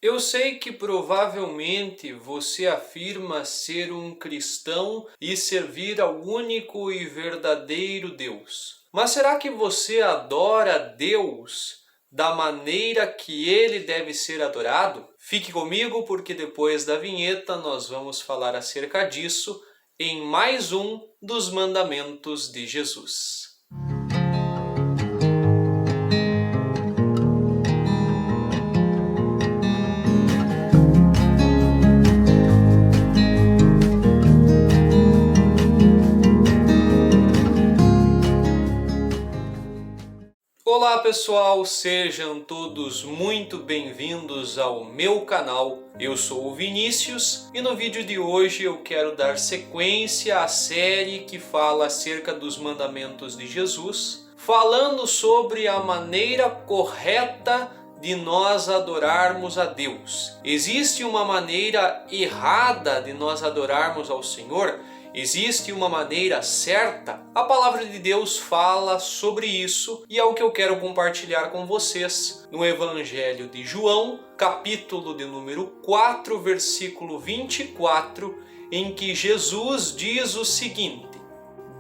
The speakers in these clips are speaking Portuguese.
Eu sei que provavelmente você afirma ser um cristão e servir ao único e verdadeiro Deus. Mas será que você adora Deus da maneira que ele deve ser adorado? Fique comigo porque depois da vinheta nós vamos falar acerca disso em mais um dos mandamentos de Jesus. Olá pessoal, sejam todos muito bem-vindos ao meu canal. Eu sou o Vinícius e no vídeo de hoje eu quero dar sequência à série que fala acerca dos mandamentos de Jesus, falando sobre a maneira correta de nós adorarmos a Deus. Existe uma maneira errada de nós adorarmos ao Senhor? Existe uma maneira certa? A palavra de Deus fala sobre isso e é o que eu quero compartilhar com vocês no Evangelho de João, capítulo de número 4, versículo 24, em que Jesus diz o seguinte: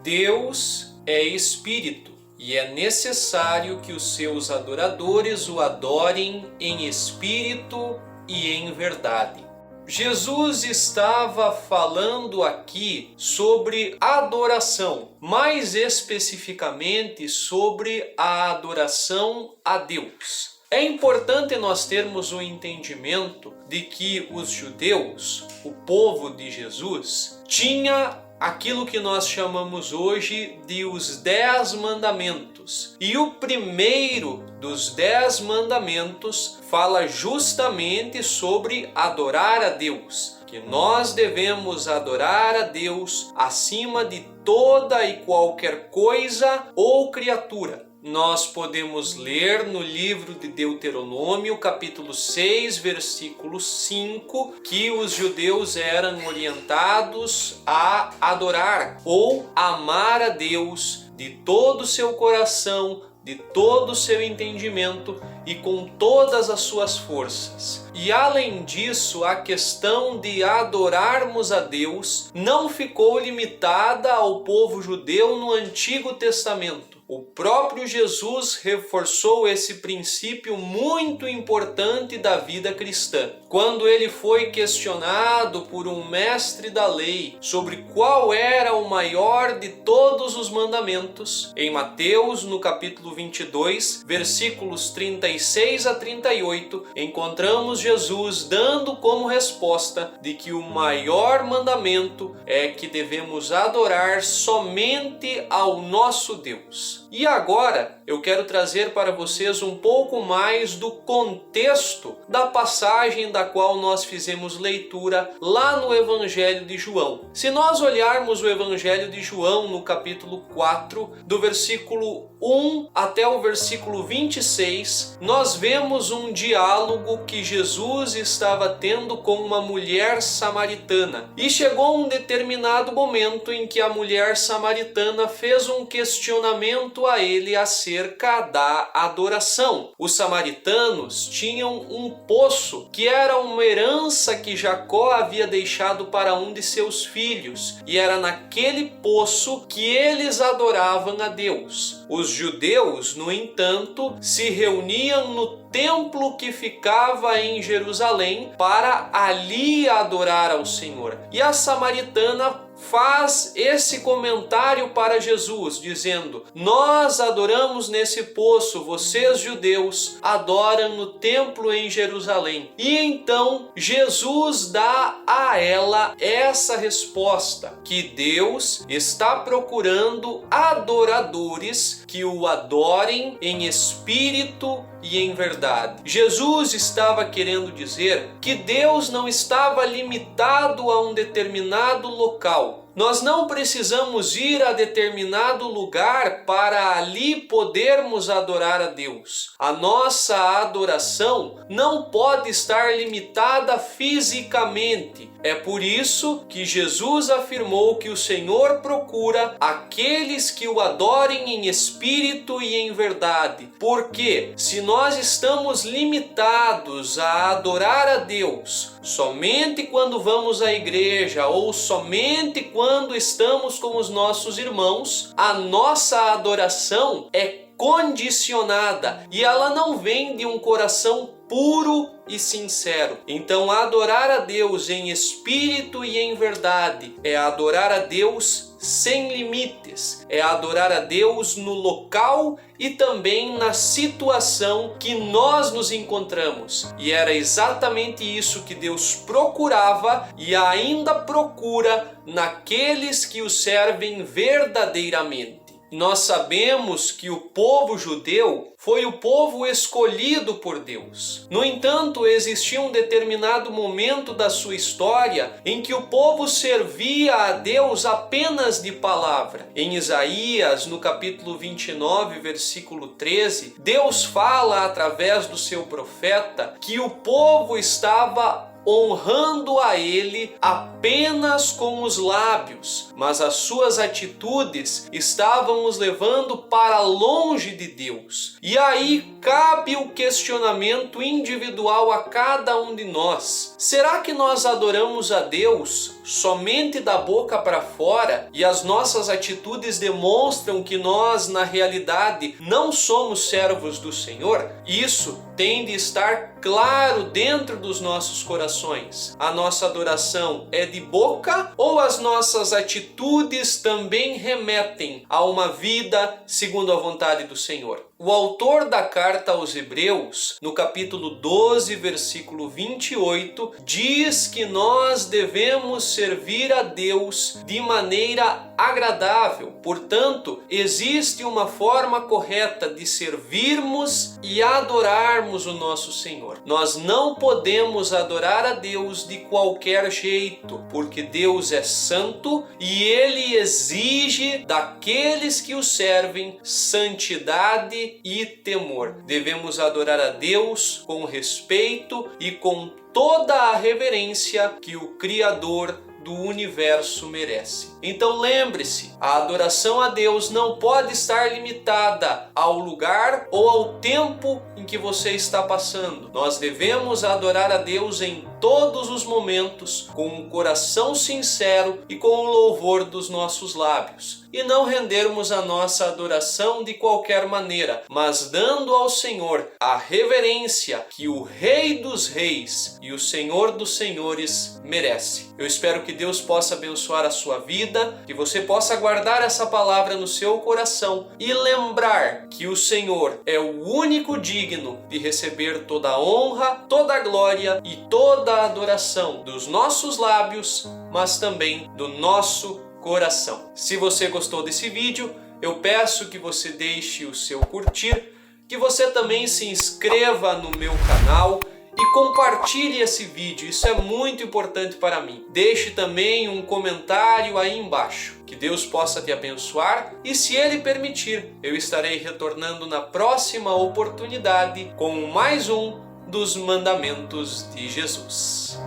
Deus é Espírito e é necessário que os seus adoradores o adorem em espírito e em verdade. Jesus estava falando aqui sobre adoração, mais especificamente sobre a adoração a Deus. É importante nós termos o entendimento de que os judeus, o povo de Jesus, tinha aquilo que nós chamamos hoje de os 10 mandamentos. E o primeiro dos 10 mandamentos fala justamente sobre adorar a Deus, que nós devemos adorar a Deus acima de toda e qualquer coisa ou criatura. Nós podemos ler no livro de Deuteronômio, capítulo 6, versículo 5, que os judeus eram orientados a adorar ou amar a Deus de todo o seu coração, de todo o seu entendimento e com todas as suas forças. E além disso, a questão de adorarmos a Deus não ficou limitada ao povo judeu no Antigo Testamento. O próprio Jesus reforçou esse princípio muito importante da vida cristã. Quando ele foi questionado por um mestre da lei sobre qual era o maior de todos os mandamentos, em Mateus, no capítulo 22, versículos 36 a 38, encontramos Jesus dando como resposta de que o maior mandamento é que devemos adorar somente ao nosso Deus. E agora eu quero trazer para vocês um pouco mais do contexto da passagem da qual nós fizemos leitura lá no Evangelho de João. Se nós olharmos o Evangelho de João no capítulo 4, do versículo 1 até o versículo 26, nós vemos um diálogo que Jesus estava tendo com uma mulher samaritana. E chegou um determinado momento em que a mulher samaritana fez um questionamento a ele acerca da adoração. Os samaritanos tinham um poço que era uma herança que Jacó havia deixado para um de seus filhos, e era naquele poço que eles adoravam a Deus. Os judeus, no entanto, se reuniam no templo que ficava em Jerusalém para ali adorar ao Senhor. E a samaritana faz esse comentário para Jesus, dizendo: nós adoramos nesse poço, vocês judeus adoram no templo em Jerusalém. E então Jesus dá a ela essa resposta, que Deus está procurando adoradores que o adorem em espírito e em verdade. Jesus estava querendo dizer que Deus não estava limitado a um determinado local. Nós não precisamos ir a determinado lugar para ali podermos adorar a Deus. A nossa adoração não pode estar limitada fisicamente, É por isso que Jesus afirmou que o Senhor procura aqueles que o adorem em espírito e em verdade. Porque se nós estamos limitados a adorar a Deus somente quando vamos à igreja ou somente quando estamos com os nossos irmãos, a nossa adoração é condicionada e ela não vem de um coração puro e sincero. Então, adorar a Deus em espírito e em verdade é adorar a Deus sem limites, é adorar a Deus no local e também na situação que nós nos encontramos. E era exatamente isso que Deus procurava e ainda procura naqueles que o servem verdadeiramente. Nós sabemos que o povo judeu foi o povo escolhido por Deus. No entanto, existia um determinado momento da sua história em que o povo servia a Deus apenas de palavra. Em Isaías, no capítulo 29, versículo 13, Deus fala através do seu profeta que o povo estava honrando a ele apenas com os lábios, mas as suas atitudes estavam os levando para longe de Deus. E aí cabe o questionamento individual a cada um de nós. Será que nós adoramos a Deus somente da boca para fora e as nossas atitudes demonstram que nós, na realidade, não somos servos do Senhor? Isso tem de estar claro dentro dos nossos corações. A nossa adoração é de boca ou as nossas atitudes também remetem a uma vida segundo a vontade do Senhor? O autor da carta aos Hebreus, no capítulo 12, versículo 28, diz que nós devemos servir a Deus de maneira agradável. Portanto, existe uma forma correta de servirmos e adorarmos o nosso Senhor. Nós não podemos adorar a Deus de qualquer jeito, porque Deus é santo e Ele exige daqueles que o servem santidade e temor. Devemos adorar a Deus com respeito e com toda a reverência que o Criador do universo merece. Então lembre-se, a adoração a Deus não pode estar limitada ao lugar ou ao tempo em que você está passando. Nós devemos adorar a Deus em todos os momentos, com um coração sincero e com o louvor dos nossos lábios. E não rendermos a nossa adoração de qualquer maneira, mas dando ao Senhor a reverência que o Rei dos Reis e o Senhor dos Senhores merece. Eu espero que Deus possa abençoar a sua vida, que você possa guardar essa palavra no seu coração e lembrar que o Senhor é o único digno de receber toda a honra, toda a glória e toda a adoração dos nossos lábios, mas também do nosso coração. Se você gostou desse vídeo, eu peço que você deixe o seu curtir, que você também se inscreva no meu canal e compartilhe esse vídeo, isso é muito importante para mim. Deixe também um comentário aí embaixo. Que Deus possa te abençoar e, se Ele permitir, eu estarei retornando na próxima oportunidade com mais um dos mandamentos de Jesus.